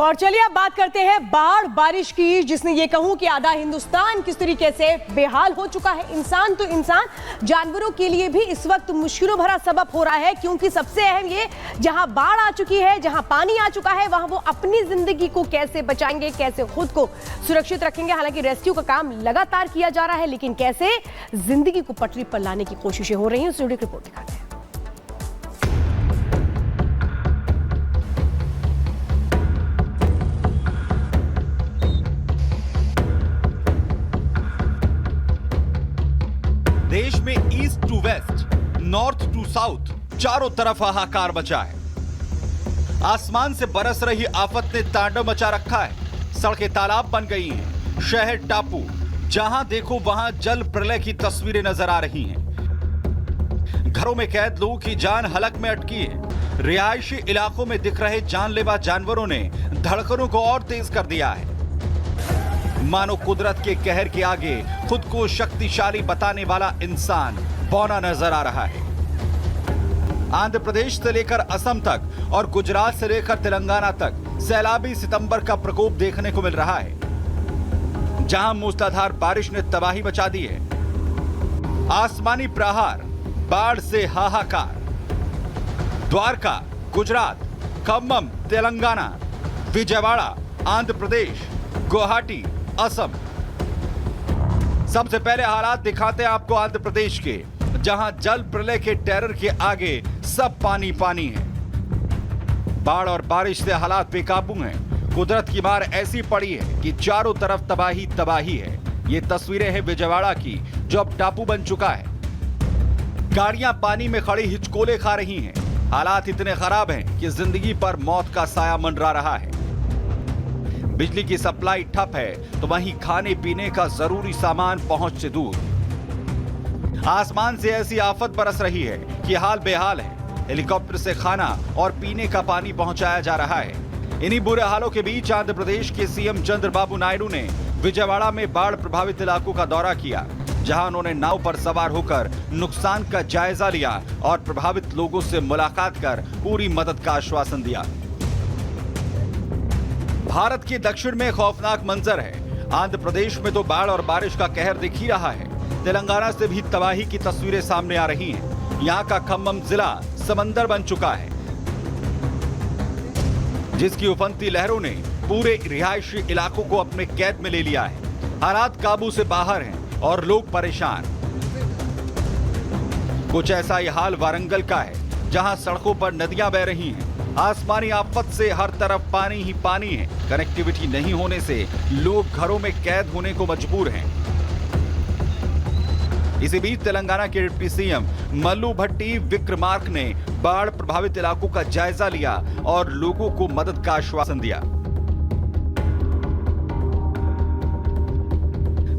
और चलिए अब बात करते हैं बाढ़ बारिश की, जिसने ये कहूं कि आधा हिंदुस्तान किस तरीके से बेहाल हो चुका है। इंसान तो इंसान, जानवरों के लिए भी इस वक्त मुश्किलों भरा सबब हो रहा है, क्योंकि सबसे अहम ये, जहां बाढ़ आ चुकी है, जहां पानी आ चुका है, वहां वो अपनी जिंदगी को कैसे बचाएंगे, कैसे खुद को सुरक्षित रखेंगे। हालांकि रेस्क्यू का काम लगातार किया जा रहा है, लेकिन कैसे जिंदगी को पटरी पर लाने की कोशिशें हो रही हैं, स्टूडियो की रिपोर्ट दिखाते हैं। देश में east to west, north to south, चारों तरफ हाहाकार मचा है। आसमान से बरस रही आफत ने तांडव मचा रखा है। सड़कें तालाब बन गई हैं, शहर टापू, जहां देखो वहां जल प्रलय की तस्वीरें नजर आ रही हैं। घरों में कैद लोगों की जान हलक में अटकी है। रिहायशी इलाकों में दिख रहे जानलेवा जानवरों ने धड़कनों को और तेज कर दिया है। मानो कुदरत के कहर के आगे खुद को शक्तिशाली बताने वाला इंसान बौना नजर आ रहा है। आंध्र प्रदेश से लेकर असम तक और गुजरात से लेकर तेलंगाना तक सैलाबी सितंबर का प्रकोप देखने को मिल रहा है, जहां मूसलाधार बारिश ने तबाही मचा दी है। आसमानी प्रहार, बाढ़ से हाहाकार। द्वारका, गुजरात, खम्मम, तेलंगाना, विजयवाड़ा, आंध्र प्रदेश, गुवाहाटी, असम। सबसे पहले हालात दिखाते हैं आपको आंध्र प्रदेश के, जहां जल प्रलय के टेरर के आगे सब पानी पानी है। बाढ़ और बारिश से हालात बेकाबू हैं। कुदरत की मार ऐसी पड़ी है कि चारों तरफ तबाही तबाही है। ये तस्वीरें हैं विजयवाड़ा की, जो अब टापू बन चुका है। गाड़ियां पानी में खड़ी हिचकोले खा रही हैं। हालात इतने खराब हैं कि जिंदगी पर मौत का साया मंडरा रहा है। बिजली की सप्लाई ठप है, तो वहीं खाने पीने का जरूरी सामान पहुंच से दूर। आसमान से ऐसी आफत बरस रही है कि हाल बेहाल है। हेलीकॉप्टर से खाना और पीने का पानी पहुंचाया जा रहा है। इन्हीं बुरे हालों के बीच आंध्र प्रदेश के सीएम चंद्रबाबू नायडू ने विजयवाड़ा में बाढ़ प्रभावित इलाकों का दौरा किया, जहां उन्होंने नाव पर सवार होकर नुकसान का जायजा लिया और प्रभावित लोगों से मुलाकात कर पूरी मदद का आश्वासन दिया। भारत के दक्षिण में खौफनाक मंजर है। आंध्र प्रदेश में तो बाढ़ और बारिश का कहर दिख ही रहा है। तेलंगाना से भी तबाही की तस्वीरें सामने आ रही हैं। यहाँ का खम्मम जिला समंदर बन चुका है, जिसकी उफनती लहरों ने पूरे रिहायशी इलाकों को अपने कैद में ले लिया है। हालात काबू से बाहर हैं और लोग परेशान। कुछ ऐसा ही हाल वारंगल का है, जहां सड़कों पर नदियां बह रही हैं। आसमानी आफत से हर तरफ पानी ही पानी है। कनेक्टिविटी नहीं होने से लोग घरों में कैद होने को मजबूर हैं। इसी बीच तेलंगाना के डिप्टी सीएम मल्लू भट्टी विक्रमार्क ने बाढ़ प्रभावित इलाकों का जायजा लिया और लोगों को मदद का आश्वासन दिया।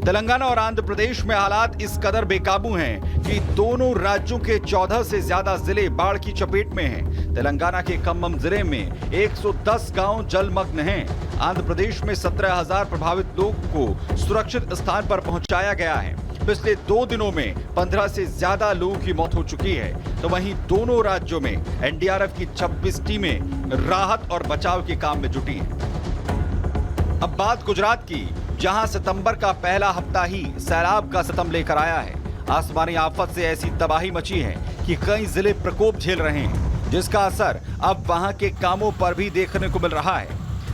तेलंगाना और आंध्र प्रदेश में हालात इस कदर बेकाबू हैं कि दोनों राज्यों के 14 से ज्यादा जिले बाढ़ की चपेट में हैं। तेलंगाना के खम्मम जिले में 110 गांव जलमग्न हैं। आंध्र प्रदेश में 17,000 प्रभावित लोगों को सुरक्षित स्थान पर पहुंचाया गया है। पिछले 2 दिनों में 15 से ज्यादा लोगों की मौत हो चुकी है। तो वहीं दोनों राज्यों में एनडीआरएफ की 26 टीमें राहत और बचाव के काम में जुटी हैं। अब बात गुजरात की, जहां सितंबर का पहला हफ्ता ही सैलाब का सितम लेकर आया है। आसमानी आफत से ऐसी तबाही मची है कि कई जिले प्रकोप झेल रहे हैं, जिसका असर अब वहां के कामों पर भी देखने को मिल रहा है।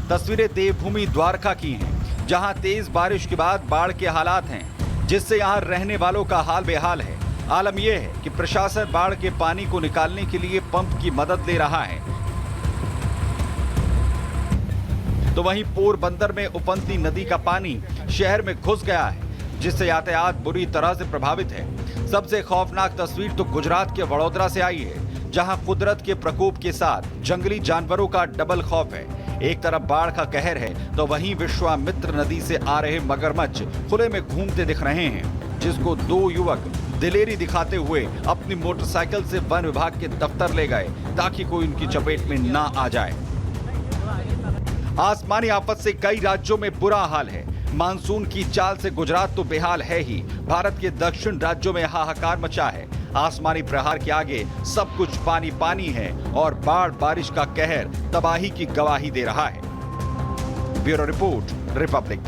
तस्वीरें देवभूमि द्वारका की हैं, जहां तेज बारिश के बाद बाढ़ के हालात हैं, जिससे यहां रहने वालों का हाल बेहाल है। आलम यह है कि प्रशासन बाढ़ के पानी को निकालने के लिए पंप की मदद ले रहा है। तो वहीं पोरबंदर में उफनती नदी का पानी शहर में घुस गया है, जिससे यातायात बुरी तरह से प्रभावित है। सबसे खौफनाक तस्वीर तो गुजरात के वडोदरा से आई है, जहां कुदरत के प्रकोप के साथ जंगली जानवरों का डबल खौफ है। एक तरफ बाढ़ का कहर है, तो वहीं विश्वामित्र नदी से आ रहे मगरमच्छ खुले में घूमते दिख रहे हैं, जिसको 2 युवक दिलेरी दिखाते हुए अपनी मोटरसाइकिल से वन विभाग के दफ्तर ले गए, ताकि कोई उनकी चपेट में ना आ जाए। आसमानी आफत से कई राज्यों में बुरा हाल है। मानसून की चाल से गुजरात तो बेहाल है ही, भारत के दक्षिण राज्यों में हाहाकार मचा है। आसमानी प्रहार के आगे सब कुछ पानी पानी है और बाढ़ बारिश का कहर तबाही की गवाही दे रहा है। Bureau report, Republic.